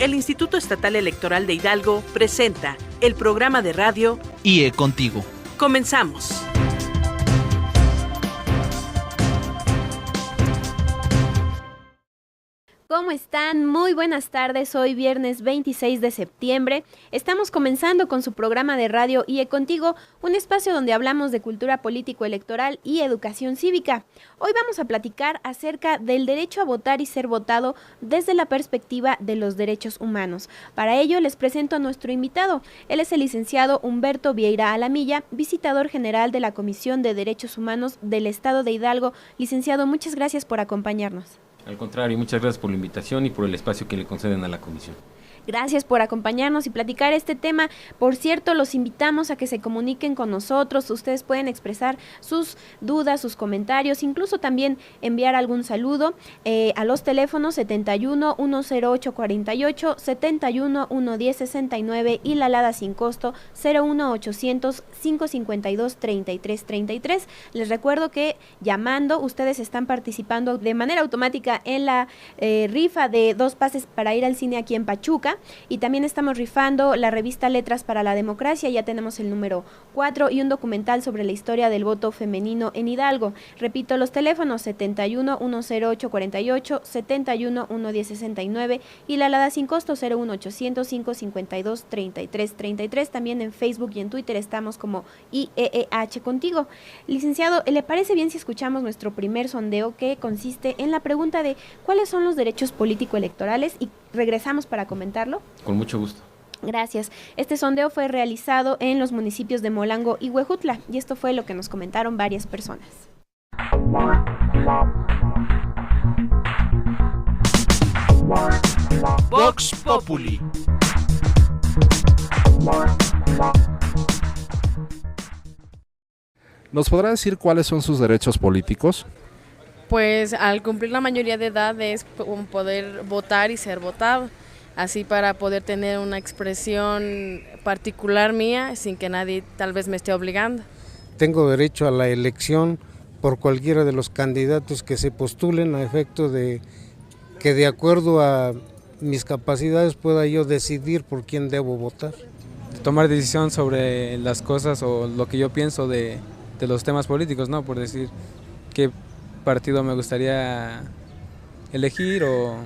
el Instituto Estatal Electoral de Hidalgo presenta el programa de radio IE Contigo. Comenzamos. ¿Cómo están? Muy buenas tardes, hoy viernes 26 de septiembre. Estamos comenzando con su programa de radio IE Contigo, un espacio donde hablamos de cultura político-electoral y educación cívica. Hoy vamos a platicar acerca del derecho a votar y ser votado desde la perspectiva de los derechos humanos. Para ello les presento a nuestro invitado. Él es el licenciado Humberto Vieira Alamilla, visitador general de la Comisión de Derechos Humanos del Estado de Hidalgo. Licenciado, muchas gracias por acompañarnos. Al contrario, muchas gracias por la invitación y por el espacio que le conceden a la comisión. Gracias por acompañarnos y platicar este tema. Por cierto, los invitamos a que se comuniquen con nosotros. Ustedes pueden expresar sus dudas, sus comentarios, incluso también enviar algún saludo a los teléfonos 71 108 48, 71 110 69 y la alada sin costo 01 800 552 33 33. Les recuerdo que llamando ustedes están participando de manera automática en la rifa de 2 pases para ir al cine aquí en Pachuca. Y también estamos rifando la revista Letras para la Democracia, ya tenemos el número 4 y un documental sobre la historia del voto femenino en Hidalgo. Repito los teléfonos 71 108 48, 71 110 69 y la alada sin costo 01 800 552 33 33. También en Facebook y en Twitter estamos como IEEH Contigo. Licenciado, ¿le parece bien si escuchamos nuestro primer sondeo, que consiste en la pregunta de cuáles son los derechos político-electorales, y regresamos para comentarlo? Con mucho gusto. Gracias. Este sondeo fue realizado en los municipios de Molango y Huejutla, y esto fue lo que nos comentaron varias personas. Vox Populi. ¿Nos podrá decir cuáles son sus derechos políticos? Pues al cumplir la mayoría de edad es poder votar y ser votado, así para poder tener una expresión particular mía sin que nadie tal vez me esté obligando. Tengo derecho a la elección por cualquiera de los candidatos que se postulen, a efecto de que de acuerdo a mis capacidades pueda yo decidir por quién debo votar. Tomar decisión sobre las cosas o lo que yo pienso de los temas políticos, ¿no? Por decir qué partido me gustaría elegir o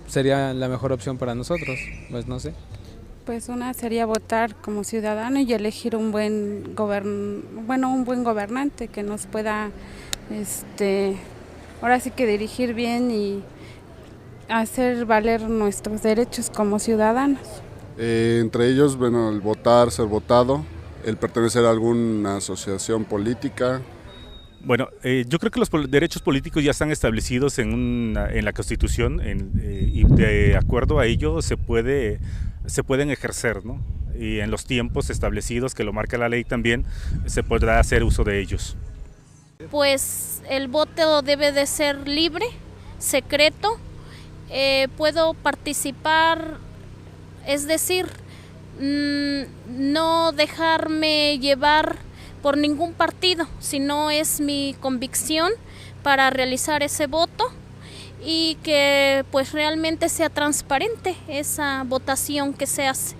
sería la mejor opción para nosotros, pues no sé. Pues una sería votar como ciudadano y elegir un buen gobernante que nos pueda ahora sí que dirigir bien y hacer valer nuestros derechos como ciudadanos. Entre ellos, bueno, el votar, ser votado, el pertenecer a alguna asociación política. Bueno, yo creo que los derechos políticos ya están establecidos en la Constitución y de acuerdo a ello se pueden ejercer, ¿no? Y en los tiempos establecidos que lo marca la ley también se podrá hacer uso de ellos. Pues el voto debe de ser libre, secreto, puedo participar, es decir, no dejarme llevar por ningún partido, sino es mi convicción para realizar ese voto y que pues realmente sea transparente esa votación que se hace.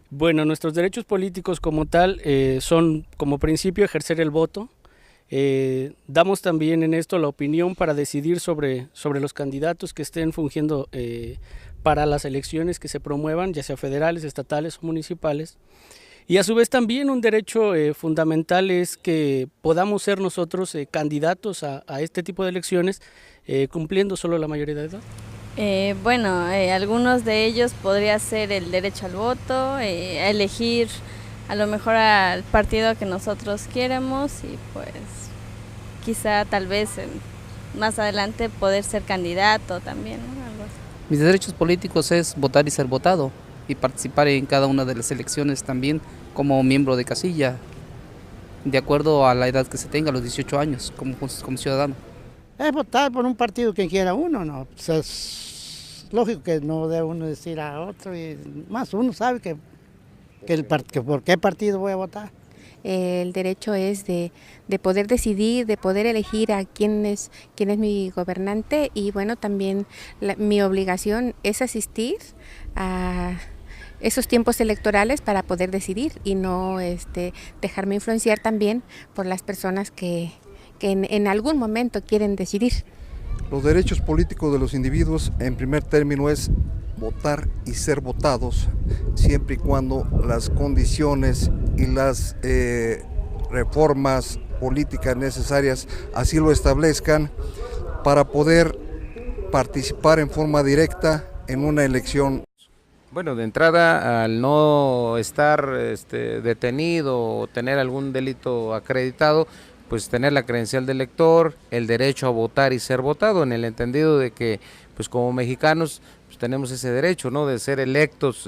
Bueno, nuestros derechos políticos como tal son como principio ejercer el voto. Damos también en esto la opinión para decidir sobre los candidatos que estén fungiendo para las elecciones que se promuevan, ya sea federales, estatales o municipales. Y a su vez también un derecho fundamental es que podamos ser nosotros candidatos a este tipo de elecciones cumpliendo solo la mayoría de edad. Algunos de ellos podría ser el derecho al voto, a elegir a lo mejor al partido que nosotros queremos y pues quizá tal vez más adelante poder ser candidato también, ¿no? Algo así. Mis derechos políticos es votar y ser votado y participar en cada una de las elecciones también como miembro de casilla, de acuerdo a la edad que se tenga, los 18 años, como ciudadano. Es votar por un partido que quiera uno, ¿no? Pues es lógico que no debe uno decir a otro, y más uno sabe que por qué partido voy a votar. El derecho es de poder decidir, de poder elegir a quién es mi gobernante, y bueno, también mi obligación es asistir a esos tiempos electorales para poder decidir y no dejarme influenciar también por las personas que en algún momento quieren decidir. Los derechos políticos de los individuos, en primer término, es votar y ser votados, siempre y cuando las condiciones y las reformas políticas necesarias así lo establezcan, para poder participar en forma directa en una elección. Bueno, de entrada, al no estar detenido o tener algún delito acreditado, pues tener la credencial de elector, el derecho a votar y ser votado, en el entendido de que pues como mexicanos pues tenemos ese derecho, ¿no?, de ser electos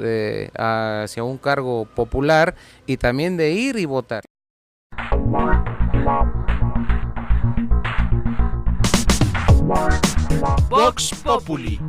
hacia un cargo popular y también de ir y votar. Vox Populi.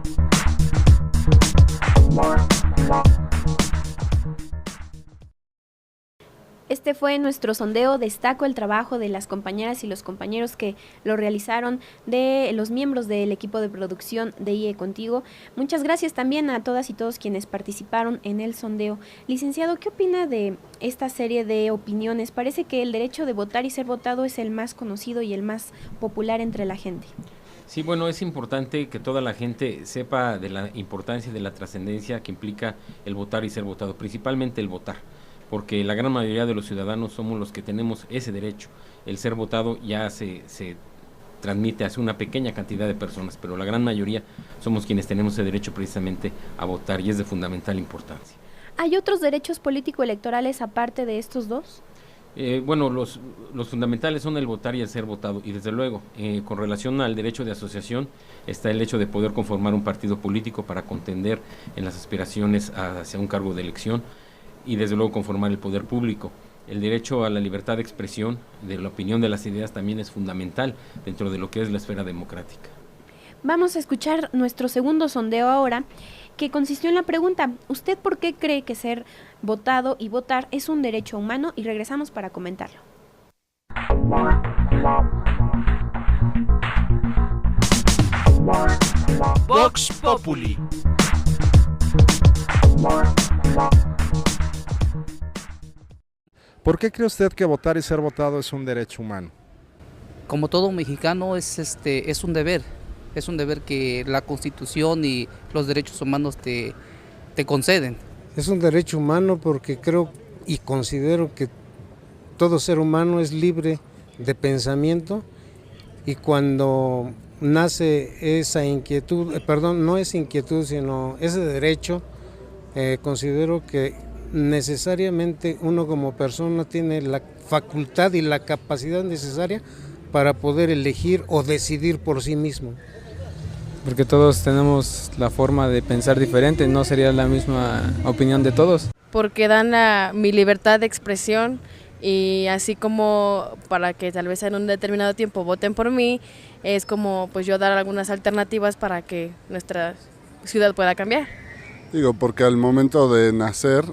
Este fue nuestro sondeo. Destaco el trabajo de las compañeras y los compañeros que lo realizaron, de los miembros del equipo de producción de IE Contigo. Muchas gracias también a todas y todos quienes participaron en el sondeo. Licenciado, ¿qué opina de esta serie de opiniones? Parece que el derecho de votar y ser votado es el más conocido y el más popular entre la gente. Sí, bueno, es importante que toda la gente sepa de la importancia y de la trascendencia que implica el votar y ser votado, principalmente el votar, porque la gran mayoría de los ciudadanos somos los que tenemos ese derecho. El ser votado ya se transmite hacia una pequeña cantidad de personas, pero la gran mayoría somos quienes tenemos ese derecho precisamente a votar, y es de fundamental importancia. ¿Hay otros derechos político-electorales aparte de estos dos? Bueno, los fundamentales son el votar y el ser votado, y desde luego, con relación al derecho de asociación, está el hecho de poder conformar un partido político para contender en las aspiraciones hacia un cargo de elección, y desde luego conformar el poder público. El derecho a la libertad de expresión, de la opinión de las ideas, también es fundamental dentro de lo que es la esfera democrática. Vamos a escuchar nuestro segundo sondeo ahora, que consistió en la pregunta: ¿usted por qué cree que ser votado y votar es un derecho humano? Y regresamos para comentarlo. Vox Populi. ¿Por qué cree usted que votar y ser votado es un derecho humano? Como todo mexicano es un deber que la Constitución y los derechos humanos te conceden. Es un derecho humano porque creo y considero que todo ser humano es libre de pensamiento, y cuando nace esa inquietud, no es inquietud, sino ese derecho, considero que necesariamente uno como persona tiene la facultad y la capacidad necesaria para poder elegir o decidir por sí mismo. Porque todos tenemos la forma de pensar diferente, no sería la misma opinión de todos. Porque dan mi libertad de expresión, y así como para que tal vez en un determinado tiempo voten por mí, es como pues yo dar algunas alternativas para que nuestra ciudad pueda cambiar. Digo, porque al momento de nacer,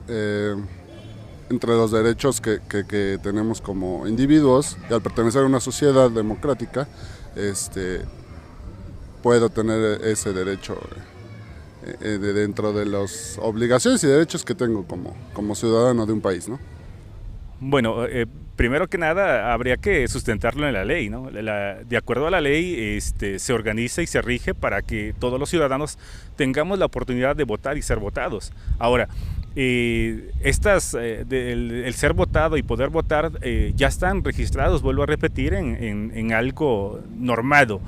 entre los derechos que tenemos como individuos, y al pertenecer a una sociedad democrática, puedo tener ese derecho dentro de las obligaciones y derechos que tengo como ciudadano de un país, ¿no? Bueno, primero que nada habría que sustentarlo en la ley, ¿no? De acuerdo a la ley se organiza y se rige para que todos los ciudadanos tengamos la oportunidad de votar y ser votados. Ahora, el ser votado y poder votar ya están registrados, vuelvo a repetir, en algo normado.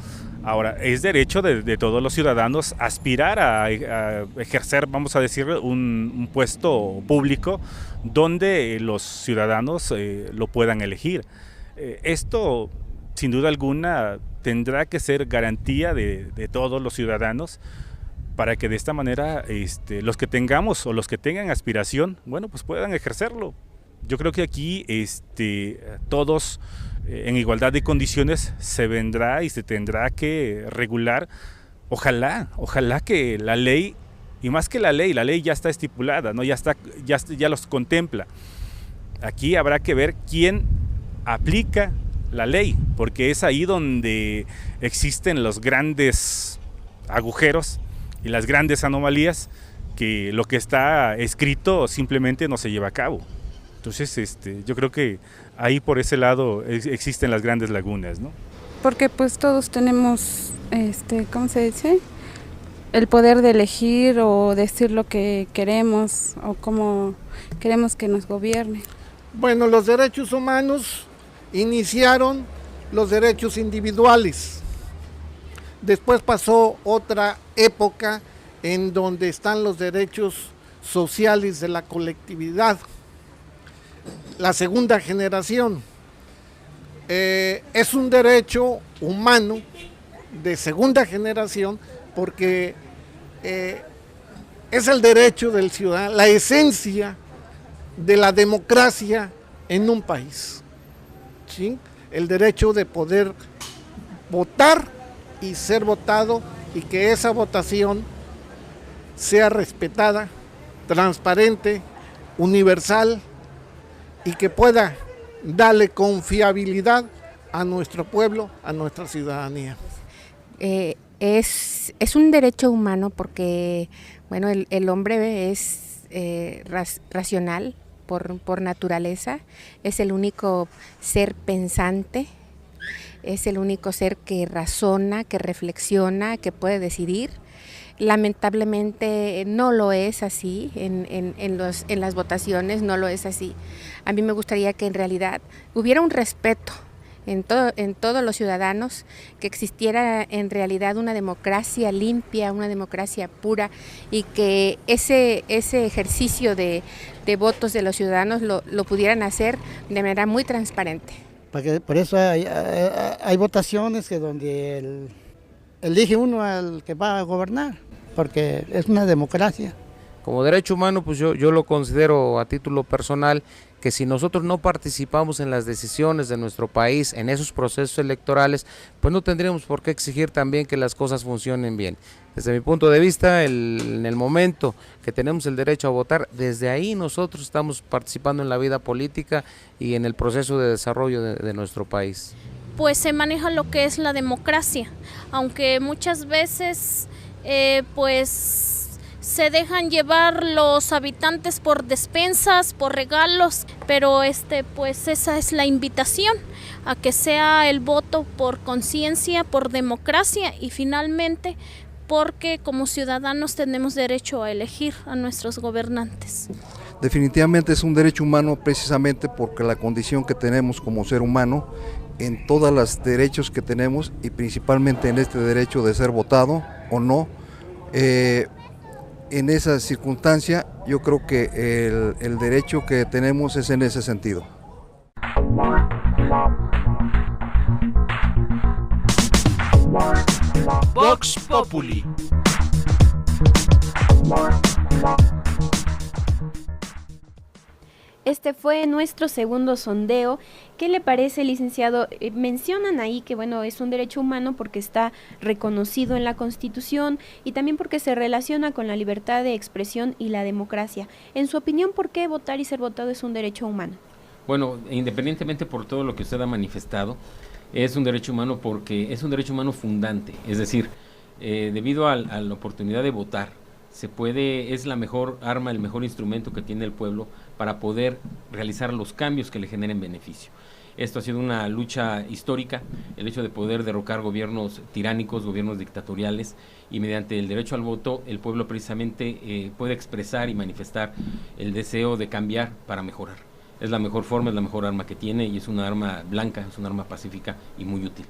Ahora, es derecho de todos los ciudadanos aspirar a ejercer, vamos a decir, un puesto público donde los ciudadanos lo puedan elegir. Esto, sin duda alguna, tendrá que ser garantía de todos los ciudadanos, para que de esta manera los que tengamos o los que tengan aspiración, bueno, pues puedan ejercerlo. Yo creo que aquí todos en igualdad de condiciones se vendrá y se tendrá que regular. Ojalá que la ley, y más que la ley ya está estipulada, ¿no? Ya los contempla. Aquí habrá que ver quién aplica la ley, porque es ahí donde existen los grandes agujeros y las grandes anomalías, que lo que está escrito simplemente no se lleva a cabo. Entonces, yo creo que ahí por ese lado existen las grandes lagunas, ¿no? Porque pues todos tenemos, ¿cómo se dice? El poder de elegir o decir lo que queremos o cómo queremos que nos gobierne. Bueno, los derechos humanos iniciaron los derechos individuales. Después pasó otra época en donde están los derechos sociales de la colectividad. La segunda generación es un derecho humano de segunda generación porque es el derecho del ciudadano, la esencia de la democracia en un país, ¿sí? El derecho de poder votar y ser votado y que esa votación sea respetada, transparente, universal y que pueda darle confiabilidad a nuestro pueblo, a nuestra ciudadanía. Es un derecho humano porque, bueno, el hombre es racional por naturaleza, es el único ser pensante, es el único ser que razona, que reflexiona, que puede decidir. Lamentablemente no lo es así, en las votaciones no lo es así. A mí me gustaría que en realidad hubiera un respeto en todos los ciudadanos, que existiera en realidad una democracia limpia, una democracia pura y que ese ejercicio de votos de los ciudadanos lo pudieran hacer de manera muy transparente. Por eso hay votaciones que donde elige uno al que va a gobernar, porque es una democracia. Como derecho humano, pues yo lo considero a título personal que si nosotros no participamos en las decisiones de nuestro país, en esos procesos electorales, pues no tendríamos por qué exigir también que las cosas funcionen bien. Desde mi punto de vista, en el momento que tenemos el derecho a votar, desde ahí nosotros estamos participando en la vida política y en el proceso de desarrollo de nuestro país. Pues se maneja lo que es la democracia, aunque muchas veces pues se dejan llevar los habitantes por despensas, por regalos, pero pues esa es la invitación a que sea el voto por conciencia, por democracia y finalmente porque como ciudadanos tenemos derecho a elegir a nuestros gobernantes. Definitivamente es un derecho humano precisamente porque la condición que tenemos como ser humano en todos los derechos que tenemos y principalmente en este derecho de ser votado o no, en esa circunstancia yo creo que el derecho que tenemos es en ese sentido. Vox Populi. Este fue nuestro segundo sondeo. ¿Qué le parece, licenciado? Mencionan ahí que, bueno, es un derecho humano porque está reconocido en la Constitución y también porque se relaciona con la libertad de expresión y la democracia. En su opinión, ¿por qué votar y ser votado es un derecho humano? Bueno, independientemente por todo lo que usted ha manifestado, es un derecho humano porque es un derecho humano fundante. Es decir, debido a la oportunidad de votar, es la mejor arma, el mejor instrumento que tiene el pueblo para poder realizar los cambios que le generen beneficio. Esto ha sido una lucha histórica, el hecho de poder derrocar gobiernos tiránicos, gobiernos dictatoriales, y mediante el derecho al voto el pueblo precisamente puede expresar y manifestar el deseo de cambiar para mejorar. Es la mejor forma, es la mejor arma que tiene y es una arma blanca, es una arma pacífica y muy útil.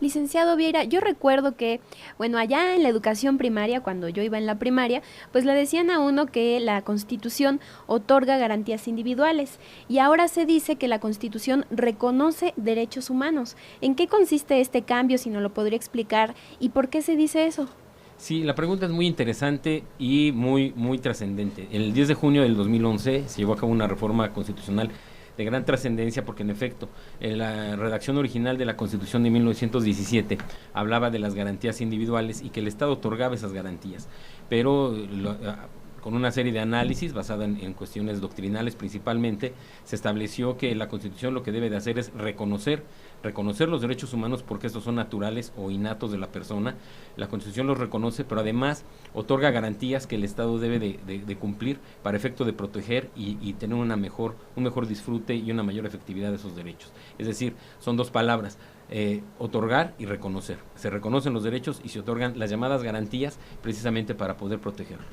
Licenciado Vieira, yo recuerdo que, bueno, allá en la educación primaria, cuando yo iba en la primaria, pues le decían a uno que la Constitución otorga garantías individuales y ahora se dice que la Constitución reconoce derechos humanos. ¿En qué consiste este cambio, si nos lo podría explicar, y por qué se dice eso? Sí, la pregunta es muy interesante y muy trascendente. El 10 de junio del 2011 se llevó a cabo una reforma constitucional de gran trascendencia porque en efecto la redacción original de la Constitución de 1917 hablaba de las garantías individuales y que el Estado otorgaba esas garantías, pero con una serie de análisis basada en cuestiones doctrinales principalmente, se estableció que la Constitución lo que debe de hacer es reconocer los derechos humanos porque estos son naturales o innatos de la persona. La Constitución los reconoce, pero además otorga garantías que el Estado debe de cumplir para efecto de proteger y tener un mejor disfrute y una mayor efectividad de esos derechos. Es decir, son dos palabras, otorgar y reconocer. Se reconocen los derechos y se otorgan las llamadas garantías precisamente para poder protegerlos.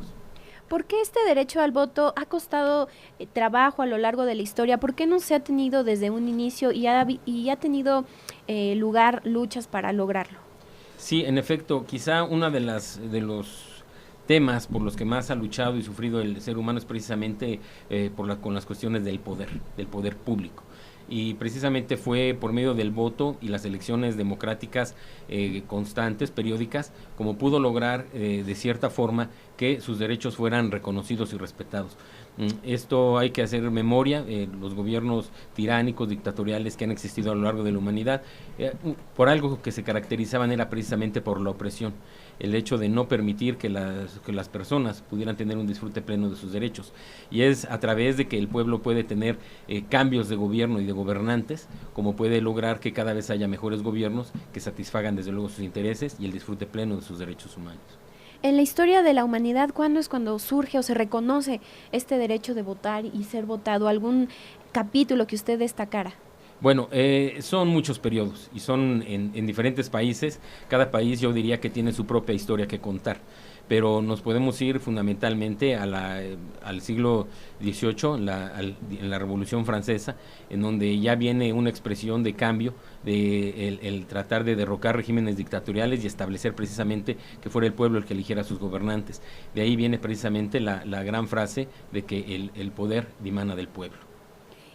¿Por qué este derecho al voto ha costado trabajo a lo largo de la historia? ¿Por qué no se ha tenido desde un inicio y ha tenido lugar luchas para lograrlo? Sí, en efecto, quizá uno de los temas por los que más ha luchado y sufrido el ser humano es precisamente con las cuestiones del poder público. Y precisamente fue por medio del voto y las elecciones democráticas constantes, periódicas, como pudo lograr de cierta forma que sus derechos fueran reconocidos y respetados. Esto hay que hacer memoria, los gobiernos tiránicos, dictatoriales que han existido a lo largo de la humanidad, por algo que se caracterizaban era precisamente por la opresión, el hecho de no permitir que las personas pudieran tener un disfrute pleno de sus derechos. Y es a través de que el pueblo puede tener cambios de gobierno y de gobernantes, como puede lograr que cada vez haya mejores gobiernos que satisfagan desde luego sus intereses y el disfrute pleno de sus derechos humanos. En la historia de la humanidad, ¿cuándo es cuando surge o se reconoce este derecho de votar y ser votado? ¿Algún capítulo que usted destacara? Bueno, son muchos periodos y son en diferentes países. Cada país yo diría que tiene su propia historia que contar, pero nos podemos ir fundamentalmente al siglo XVIII, en la Revolución Francesa, en donde ya viene una expresión de cambio, de el tratar de derrocar regímenes dictatoriales y establecer precisamente que fuera el pueblo el que eligiera a sus gobernantes. De ahí viene precisamente la gran frase de que el poder dimana del pueblo.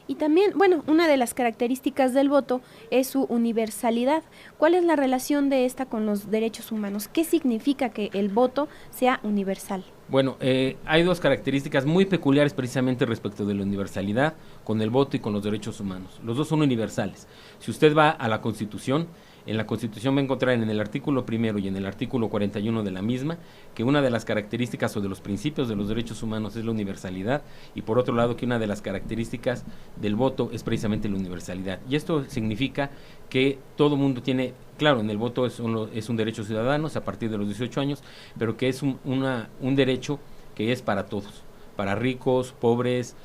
Y también, bueno, una de las características del voto es su universalidad. ¿Cuál es la relación de esta con los derechos humanos? ¿Qué significa que el voto sea universal? Bueno, hay dos características muy peculiares precisamente respecto de la universalidad con el voto y con los derechos humanos. Los dos son universales. Si usted va a la Constitución, en la Constitución va a encontrar en el artículo 1 y en el artículo 41 de la misma que una de las características o de los principios de los derechos humanos es la universalidad, y por otro lado que una de las características del voto es precisamente la universalidad. Y esto significa que todo mundo tiene, claro, en el voto es un derecho ciudadano a partir de los 18 años, pero que es un derecho que es para todos, para ricos, pobres,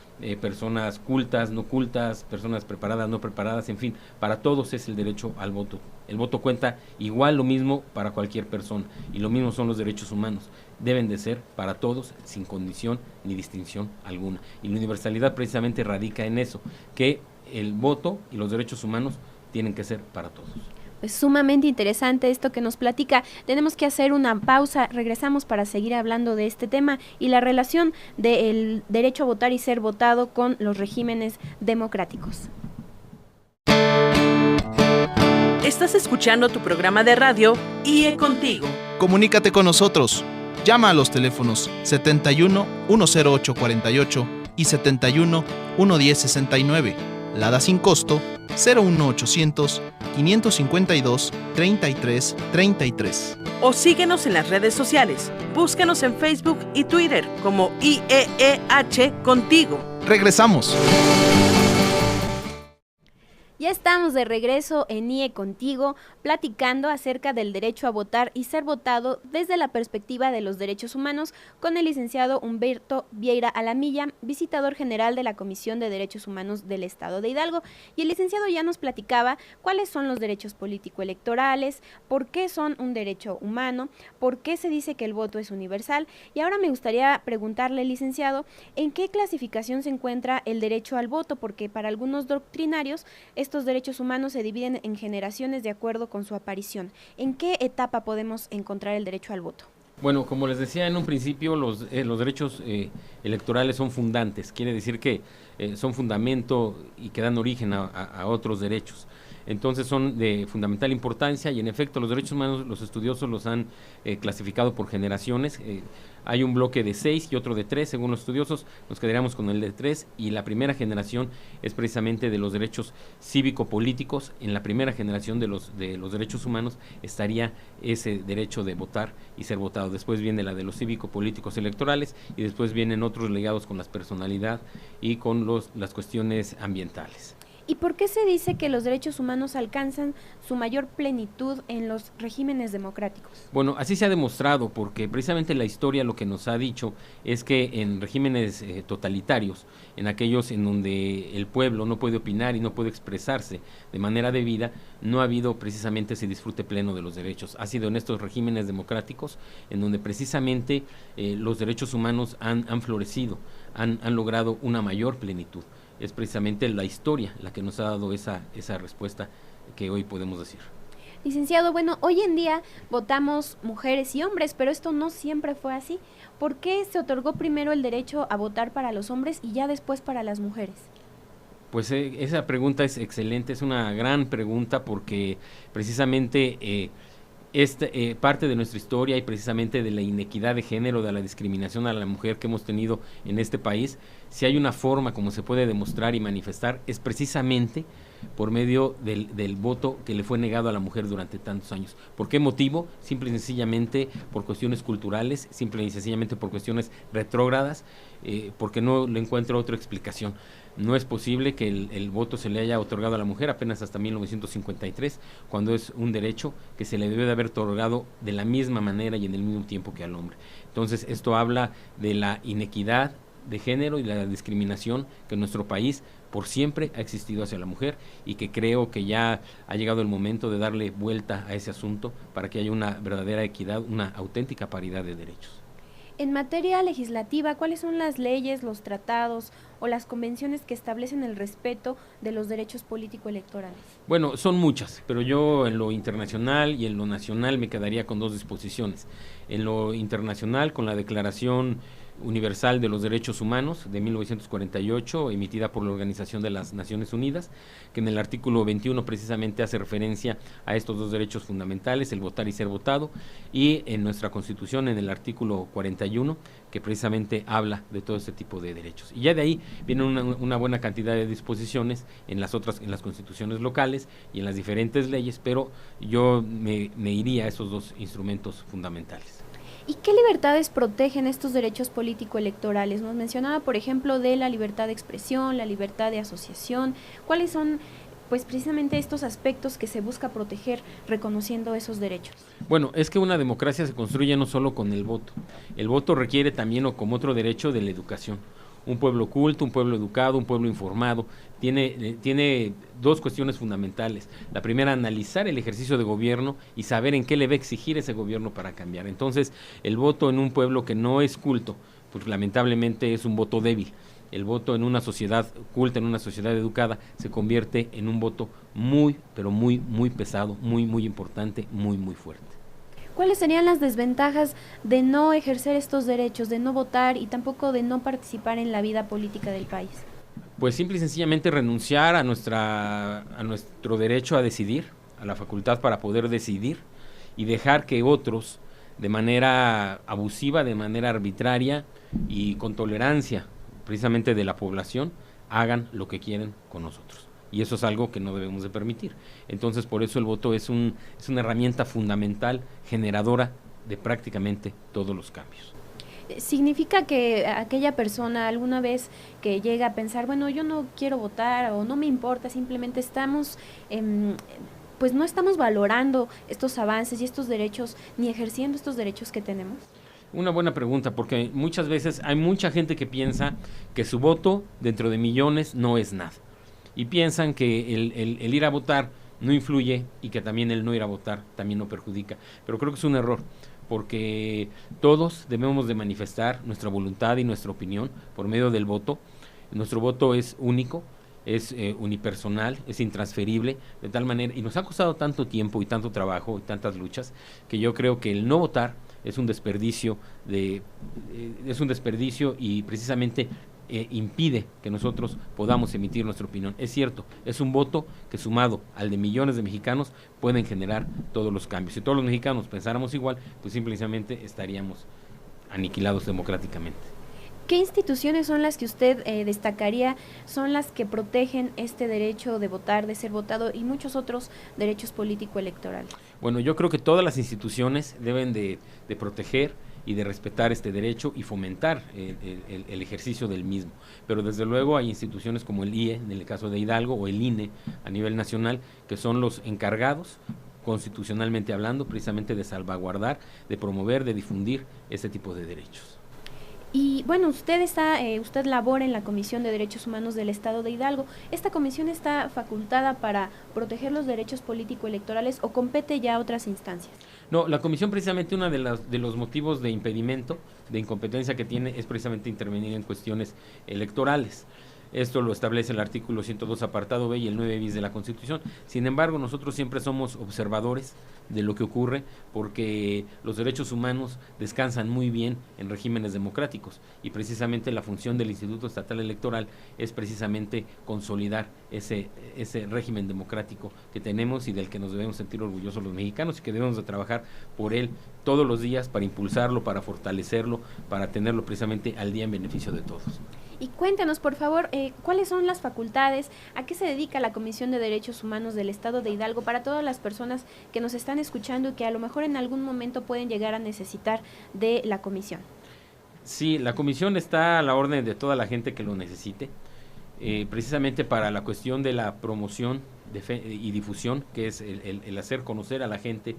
personas cultas, no cultas, personas preparadas, no preparadas, en fin, para todos es el derecho al voto. El voto cuenta igual, lo mismo para cualquier persona, y lo mismo son los derechos humanos. Deben de ser para todos, sin condición ni distinción alguna. Y la universalidad precisamente radica en eso, que el voto y los derechos humanos tienen que ser para todos. Es sumamente interesante esto que nos platica. Tenemos que hacer una pausa, regresamos para seguir hablando de este tema y la relación del derecho a votar y ser votado con los regímenes democráticos. Estás escuchando tu programa de radio IE Contigo. Comunícate con nosotros. Llama a los teléfonos 71 108 48 y 71 110 69. Lada sin costo 01800 552 33 33. O síguenos en las redes sociales. Búscanos en Facebook y Twitter como IEEH Contigo. Regresamos. Ya estamos de regreso en IE Contigo, platicando acerca del derecho a votar y ser votado desde la perspectiva de los derechos humanos con el licenciado Humberto Vieira Alamilla, visitador general de la Comisión de Derechos Humanos del Estado de Hidalgo. Y el licenciado ya nos platicaba cuáles son los derechos político-electorales, por qué son un derecho humano, por qué se dice que el voto es universal. Y ahora me gustaría preguntarle, licenciado, ¿en qué clasificación se encuentra el derecho al voto? Porque para algunos doctrinarios estos derechos humanos se dividen en generaciones de acuerdo con su aparición. ¿En qué etapa podemos encontrar el derecho al voto? Bueno, como les decía en un principio, los derechos electorales son fundantes, quiere decir que son fundamento y que dan origen a otros derechos. Entonces son de fundamental importancia y en efecto los derechos humanos los estudiosos los han clasificado por generaciones. Hay un bloque de 6 y otro de 3, según los estudiosos, nos quedaríamos con el de 3, y la primera generación es precisamente de los derechos cívico-políticos. En la primera generación de los derechos humanos estaría ese derecho de votar y ser votado. Después viene la de los cívico-políticos electorales y después vienen otros ligados con la personalidad y con las cuestiones ambientales. ¿Y por qué se dice que los derechos humanos alcanzan su mayor plenitud en los regímenes democráticos? Bueno, así se ha demostrado, porque precisamente la historia lo que nos ha dicho es que en regímenes totalitarios, en aquellos en donde el pueblo no puede opinar y no puede expresarse de manera debida, no ha habido precisamente ese disfrute pleno de los derechos. Ha sido en estos regímenes democráticos en donde precisamente los derechos humanos han florecido, han logrado una mayor plenitud. Es precisamente la historia la que nos ha dado esa respuesta que hoy podemos decir. Licenciado, bueno, hoy en día votamos mujeres y hombres, pero esto no siempre fue así. ¿Por qué se otorgó primero el derecho a votar para los hombres y ya después para las mujeres? Pues esa pregunta es excelente, es una gran pregunta, porque precisamente parte de nuestra historia y precisamente de la inequidad de género, de la discriminación a la mujer que hemos tenido en este país, si hay una forma como se puede demostrar y manifestar, es precisamente por medio del voto que le fue negado a la mujer durante tantos años. ¿Por qué motivo? Simple y sencillamente por cuestiones culturales, simple y sencillamente por cuestiones retrógradas, porque no le encuentro otra explicación. No es posible que el voto se le haya otorgado a la mujer apenas hasta 1953, cuando es un derecho que se le debe de haber otorgado de la misma manera y en el mismo tiempo que al hombre. Entonces esto habla de la inequidad de género y la discriminación que en nuestro país por siempre ha existido hacia la mujer, y que creo que ya ha llegado el momento de darle vuelta a ese asunto para que haya una verdadera equidad, una auténtica paridad de derechos. En materia legislativa, ¿cuáles son las leyes, los tratados o las convenciones que establecen el respeto de los derechos político-electorales? Bueno, son muchas, pero yo en lo internacional y en lo nacional me quedaría con dos disposiciones. En lo internacional, con la Declaración Universal de los Derechos Humanos de 1948, emitida por la Organización de las Naciones Unidas, que en el artículo 21 precisamente hace referencia a estos dos derechos fundamentales, el votar y ser votado, y en nuestra Constitución en el artículo 41, que precisamente habla de todo este tipo de derechos. Y ya de ahí viene una buena cantidad de disposiciones en las constituciones locales y en las diferentes leyes, pero yo me iría a esos dos instrumentos fundamentales. ¿Y qué libertades protegen estos derechos político-electorales? Nos mencionaba, por ejemplo, de la libertad de expresión, la libertad de asociación. ¿Cuáles son, pues, precisamente estos aspectos que se busca proteger reconociendo esos derechos? Bueno, es que una democracia se construye no solo con el voto. El voto requiere también, o como otro derecho, de la educación. Un pueblo culto, un pueblo educado, un pueblo informado, tiene dos cuestiones fundamentales. La primera, analizar el ejercicio de gobierno y saber en qué le va a exigir ese gobierno para cambiar. Entonces, el voto en un pueblo que no es culto, pues lamentablemente es un voto débil. El voto en una sociedad culta, en una sociedad educada, se convierte en un voto muy, pero muy, muy pesado, muy, muy importante, muy, muy fuerte. ¿Cuáles serían las desventajas de no ejercer estos derechos, de no votar y tampoco de no participar en la vida política del país? Pues simple y sencillamente renunciar a nuestro derecho a decidir, a la facultad para poder decidir, y dejar que otros, de manera abusiva, de manera arbitraria y con tolerancia precisamente de la población, hagan lo que quieren con nosotros. Y eso es algo que no debemos de permitir. Entonces, por eso el voto es una herramienta fundamental, generadora de prácticamente todos los cambios. ¿Significa que aquella persona alguna vez que llega a pensar, bueno, yo no quiero votar o no me importa, simplemente estamos, pues no estamos valorando estos avances y estos derechos, ni ejerciendo estos derechos que tenemos? Una buena pregunta, porque muchas veces hay mucha gente que piensa que su voto dentro de millones no es nada. Y piensan que el ir a votar no influye y que también el no ir a votar también no perjudica. Pero creo que es un error, porque todos debemos de manifestar nuestra voluntad y nuestra opinión por medio del voto. Nuestro voto es único, es unipersonal, es intransferible, de tal manera, y nos ha costado tanto tiempo y tanto trabajo y tantas luchas, que yo creo que el no votar es un desperdicio y precisamente impide que nosotros podamos emitir nuestra opinión. Es cierto, es un voto que sumado al de millones de mexicanos pueden generar todos los cambios. Si todos los mexicanos pensáramos igual, pues simplemente estaríamos aniquilados democráticamente. ¿Qué instituciones son las que usted destacaría son las que protegen este derecho de votar, de ser votado y muchos otros derechos político-electorales? Bueno, yo creo que todas las instituciones deben de proteger y de respetar este derecho y fomentar el ejercicio del mismo. Pero desde luego hay instituciones como el IE, en el caso de Hidalgo, o el INE a nivel nacional, que son los encargados, constitucionalmente hablando, precisamente de salvaguardar, de promover, de difundir este tipo de derechos. Y bueno, usted labora en la Comisión de Derechos Humanos del Estado de Hidalgo. ¿Esta comisión está facultada para proteger los derechos político-electorales o compete ya a otras instancias? No, la comisión precisamente uno de los motivos de impedimento, de incompetencia que tiene es precisamente intervenir en cuestiones electorales. Esto lo establece el artículo 102 apartado B y el 9 bis de la Constitución. Sin embargo, nosotros siempre somos observadores de lo que ocurre porque los derechos humanos descansan muy bien en regímenes democráticos y precisamente la función del Instituto Estatal Electoral es precisamente consolidar ese régimen democrático que tenemos y del que nos debemos sentir orgullosos los mexicanos y que debemos de trabajar por él todos los días para impulsarlo, para fortalecerlo, para tenerlo precisamente al día en beneficio de todos. Y cuéntanos, por favor, cuáles son las facultades, a qué se dedica la Comisión de Derechos Humanos del Estado de Hidalgo para todas las personas que nos están escuchando y que a lo mejor en algún momento pueden llegar a necesitar de la comisión. Sí, la comisión está a la orden de toda la gente que lo necesite, precisamente para la cuestión de la promoción y difusión, que es el hacer conocer a la gente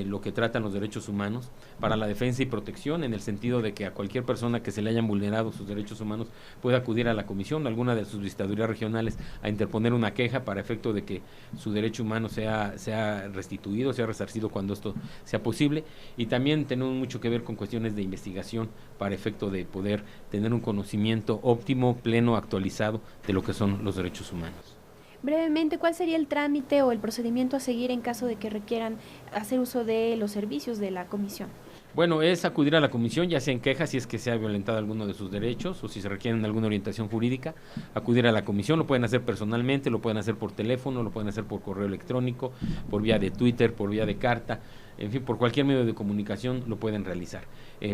lo que tratan los derechos humanos, para la defensa y protección, en el sentido de que a cualquier persona que se le hayan vulnerado sus derechos humanos pueda acudir a la comisión, alguna de sus visitadurías regionales, a interponer una queja para efecto de que su derecho humano sea restituido, sea resarcido cuando esto sea posible, y también tenemos mucho que ver con cuestiones de investigación para efecto de poder tener un conocimiento óptimo, pleno, actualizado de lo que son los derechos humanos. Brevemente, ¿cuál sería el trámite o el procedimiento a seguir en caso de que requieran hacer uso de los servicios de la comisión? Bueno, es acudir a la comisión, ya sea en queja si es que se ha violentado alguno de sus derechos o si se requieren alguna orientación jurídica, acudir a la comisión, lo pueden hacer personalmente, lo pueden hacer por teléfono, lo pueden hacer por correo electrónico, por vía de Twitter, por vía de carta, en fin, por cualquier medio de comunicación lo pueden realizar,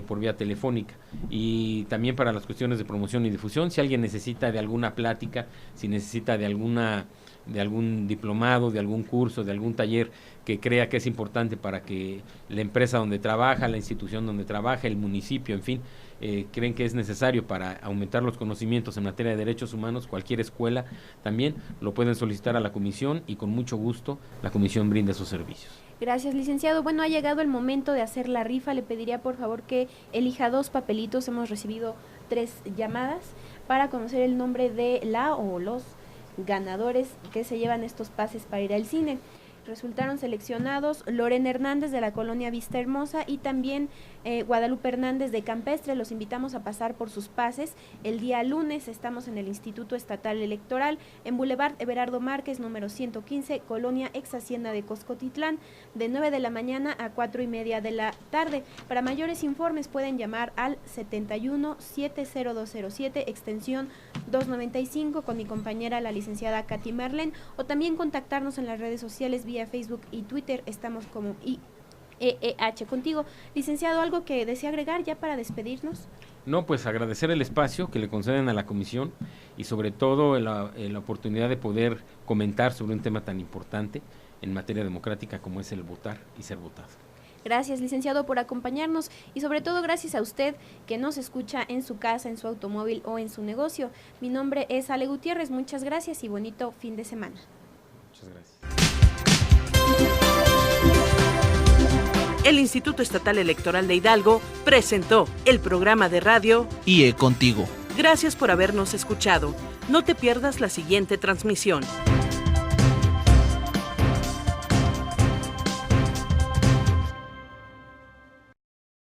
por vía telefónica. Y también para las cuestiones de promoción y difusión, si alguien necesita de alguna plática, si necesita de algún diplomado, de algún curso, de algún taller que crea que es importante para que la empresa donde trabaja, la institución donde trabaja, el municipio, en fin, creen que es necesario para aumentar los conocimientos en materia de derechos humanos, cualquier escuela también lo pueden solicitar a la comisión y con mucho gusto la comisión brinda esos servicios. Gracias, licenciado. Bueno, ha llegado el momento de hacer la rifa. Le pediría por favor que elija 2 papelitos. Hemos recibido 3 llamadas para conocer el nombre de la o los ganadores que se llevan estos pases para ir al cine. Resultaron seleccionados Lorena Hernández de la colonia Vista Hermosa y también Guadalupe Hernández de Campestre. Los invitamos a pasar por sus pases. El día lunes estamos en el Instituto Estatal Electoral, en Boulevard Everardo Márquez, número 115, colonia ex Hacienda de Coscotitlán, de 9 de la mañana a 4:30 de la tarde. Para mayores informes pueden llamar al 71-70207, extensión 295, con mi compañera la licenciada Katy Merlen, o también contactarnos en las redes sociales vía Facebook y Twitter. Estamos como IEEH Contigo. Licenciado, ¿algo que desea agregar ya para despedirnos? No, pues agradecer el espacio que le conceden a la comisión y sobre todo la oportunidad de poder comentar sobre un tema tan importante en materia democrática como es el votar y ser votado. Gracias, licenciado, por acompañarnos y sobre todo gracias a usted que nos escucha en su casa, en su automóvil o en su negocio. Mi nombre es Ale Gutiérrez, muchas gracias y bonito fin de semana. Muchas gracias. El Instituto Estatal Electoral de Hidalgo presentó el programa de radio IE Contigo. Gracias por habernos escuchado. No te pierdas la siguiente transmisión.